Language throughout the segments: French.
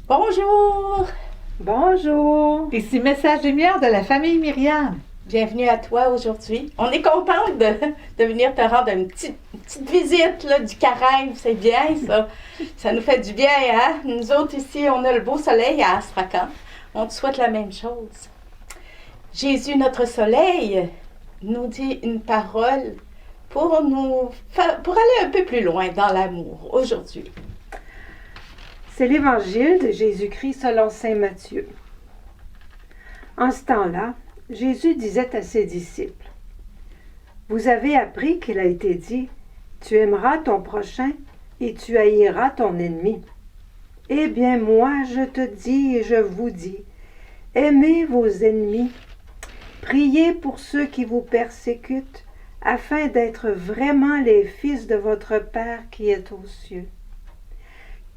Bonjour! Bonjour! Ici Message Lumière de la famille Myriam. Bienvenue à toi aujourd'hui. On est contente de venir te rendre une petite visite là, du Caraïbe. C'est bien ça. Ça nous fait du bien, hein? Nous autres ici, on a le beau soleil à Astrakhan. On te souhaite la même chose. Jésus, notre soleil, nous dit une parole pour aller un peu plus loin dans l'amour aujourd'hui. C'est l'Évangile de Jésus-Christ selon saint Matthieu. En ce temps-là, Jésus disait à ses disciples, « Vous avez appris qu'il a été dit, tu aimeras ton prochain et tu haïras ton ennemi. Eh bien, moi, je te dis et je vous dis, aimez vos ennemis, priez pour ceux qui vous persécutent, afin d'être vraiment les fils de votre Père qui est aux cieux.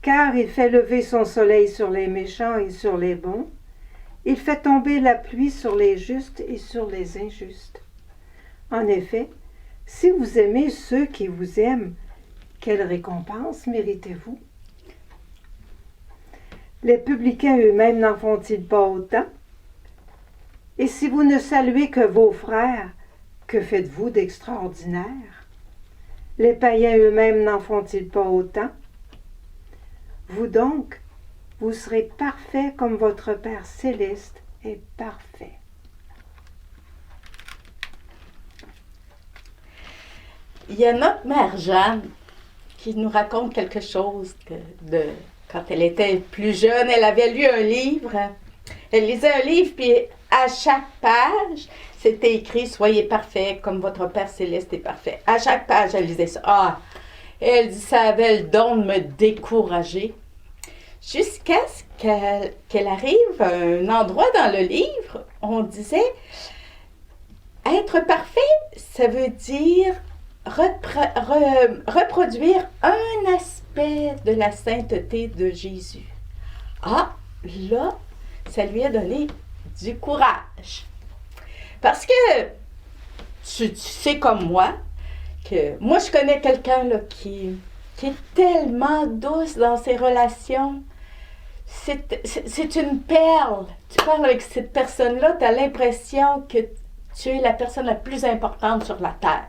Car il fait lever son soleil sur les méchants et sur les bons, il fait tomber la pluie sur les justes et sur les injustes. En effet, si vous aimez ceux qui vous aiment, quelle récompense méritez-vous? Les publicains eux-mêmes n'en font-ils pas autant? Et si vous ne saluez que vos frères, que faites-vous d'extraordinaire? Les païens eux-mêmes n'en font-ils pas autant? Vous donc, vous serez parfaits comme votre Père céleste est parfait. » Il y a notre mère Jeanne qui nous raconte quelque chose de quand elle était plus jeune. Elle avait lu un livre. Elle lisait un livre, puis à chaque page, c'était écrit « Soyez parfaits comme votre Père céleste est parfait ». À chaque page, elle lisait ça. Ah! Elle dit ça avait le don de me décourager. Jusqu'à ce qu'elle arrive à un endroit dans le livre, on disait être parfait, ça veut dire reproduire un aspect de la sainteté de Jésus. Ah, là, ça lui a donné du courage. Parce que tu sais comme moi, que moi je connais quelqu'un là, qui est tellement douce dans ses relations. C'est une perle. Tu parles avec cette personne-là, tu as l'impression que tu es la personne la plus importante sur la terre.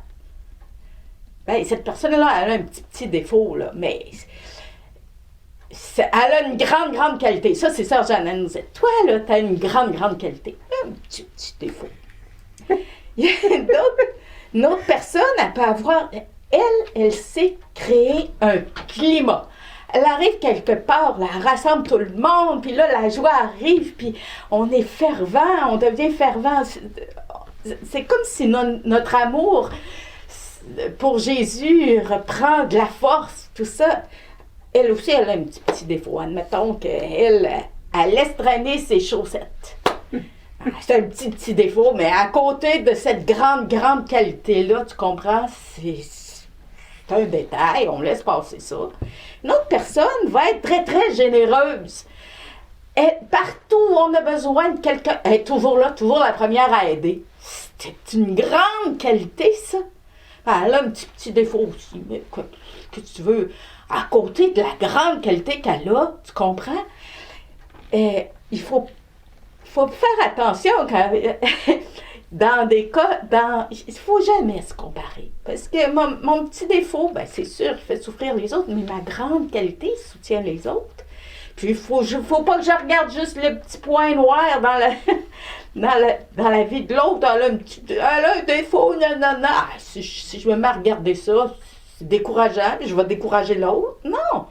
Ben, cette personne-là, elle a un petit défaut, là, mais elle a une grande qualité. Ça, c'est Sœur Jeanne, elle nous dit, toi, là, tu as une grande qualité. Un petit défaut. Il y a une autre personne, elle peut avoir... Elle sait créer un climat. Elle arrive quelque part, là, elle rassemble tout le monde, puis là, la joie arrive, puis on est fervent, on devient fervent. C'est comme si notre amour pour Jésus reprend de la force, tout ça. Elle aussi, elle a un petit défaut. Admettons qu'elle laisse traîner ses chaussettes. C'est un petit défaut, mais à côté de cette grande qualité-là, tu comprends, c'est un détail, on laisse passer ça. Une autre personne va être très généreuse. Et partout où on a besoin de quelqu'un, elle est toujours là, toujours la première à aider. C'est une grande qualité, ça. Elle a un petit défaut aussi, mais que tu veux, à côté de la grande qualité qu'elle a, tu comprends? Il faut faire attention quand... Dans des cas, il ne faut jamais se comparer. Parce que mon petit défaut, ben c'est sûr, il fait souffrir les autres, mais ma grande qualité soutient les autres. Puis il faut pas que je regarde juste le petit point noir dans la vie de l'autre. Elle a un défaut, non. Si je me mets à regarder ça, c'est décourageant, puis je vais décourager l'autre. Non!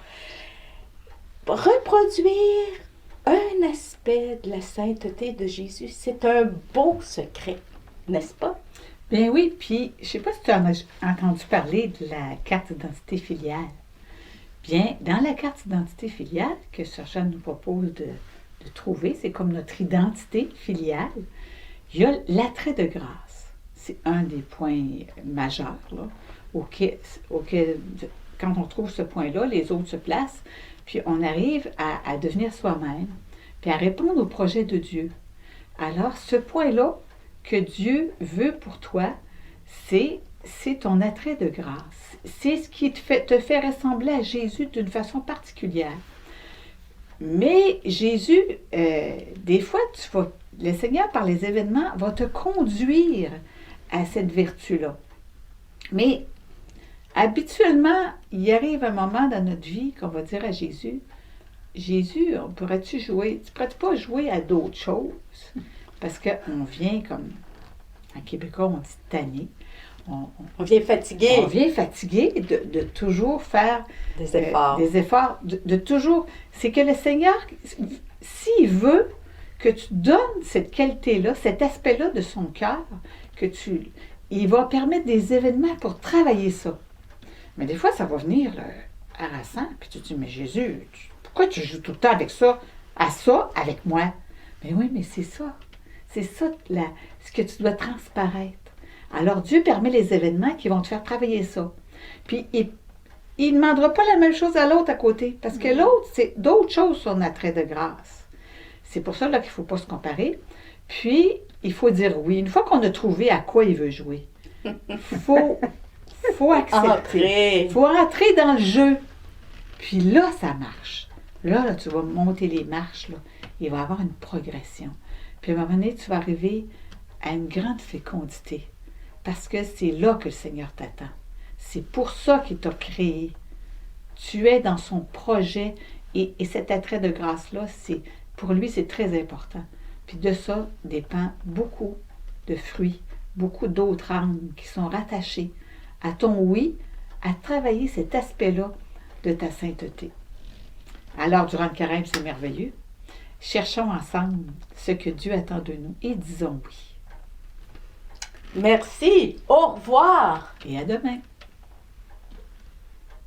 Reproduire un aspect de la sainteté de Jésus, c'est un beau secret. N'est-ce pas? Bien oui, puis je ne sais pas si tu en as entendu parler de la carte d'identité filiale. Bien, dans la carte d'identité filiale que Sœur Jeanne nous propose de trouver, c'est comme notre identité filiale, il y a l'attrait de grâce. C'est un des points majeurs, là, auquel, quand on trouve ce point-là, les autres se placent, puis on arrive à devenir soi-même, puis à répondre au projet de Dieu. Alors, ce point-là, que Dieu veut pour toi, c'est ton attrait de grâce. C'est ce qui te fait ressembler à Jésus d'une façon particulière. Mais Jésus, des fois, le Seigneur, par les événements, va te conduire à cette vertu-là. Mais habituellement, il arrive un moment dans notre vie qu'on va dire à Jésus, Jésus, pourrais-tu pas jouer à d'autres choses? Parce qu'on vient comme, en québécois, on dit tanné. On vient fatigué. On vient fatigué de toujours faire Des efforts. de toujours. C'est que le Seigneur, s'il veut que tu donnes cette qualité-là, cet aspect-là de son cœur, il va permettre des événements pour travailler ça. Mais des fois, ça va venir là, harassant, puis tu te dis, mais Jésus, pourquoi tu joues tout le temps avec ça, avec moi? Mais oui, mais c'est ça. C'est ça ce que tu dois transparaître. Alors, Dieu permet les événements qui vont te faire travailler ça. Puis, il ne demandera pas la même chose à l'autre à côté, parce que l'autre, c'est d'autres choses son attrait de grâce. C'est pour ça là, qu'il ne faut pas se comparer. Puis, il faut dire oui. Une fois qu'on a trouvé à quoi il veut jouer, il faut accepter. Il faut rentrer dans le jeu. Puis là, ça marche. Là, tu vas monter les marches. Là. Il va y avoir une progression. Puis à un moment donné, tu vas arriver à une grande fécondité. Parce que c'est là que le Seigneur t'attend. C'est pour ça qu'il t'a créé. Tu es dans son projet et cet attrait de grâce-là, pour lui, c'est très important. Puis de ça dépend beaucoup de fruits, beaucoup d'autres âmes qui sont rattachées à ton oui, à travailler cet aspect-là de ta sainteté. Alors, durant le carême, c'est merveilleux. Cherchons ensemble ce que Dieu attend de nous et disons oui. Merci. Au revoir. Et à demain.